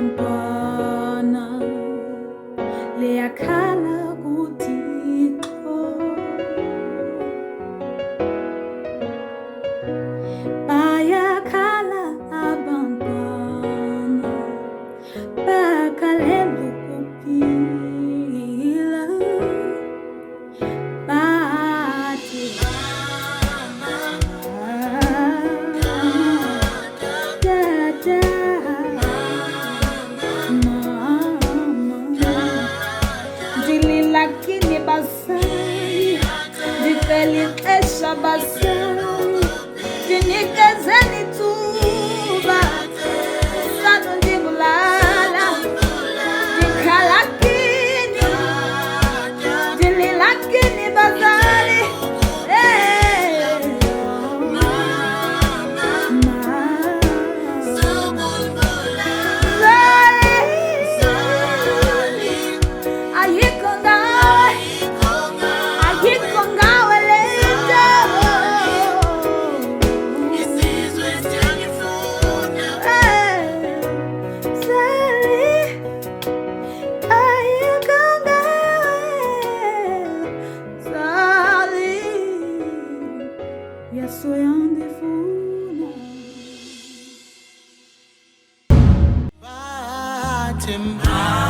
abantwana liyakhala kuThixo, bayakhala abantwana bakhalela ukuphila, bathi dada, lakini basali ndifeli xesha basali ndinikezeni thuba sano ndibulala ndikhalakini ndililakini basali Yesu yandifuna Fatima.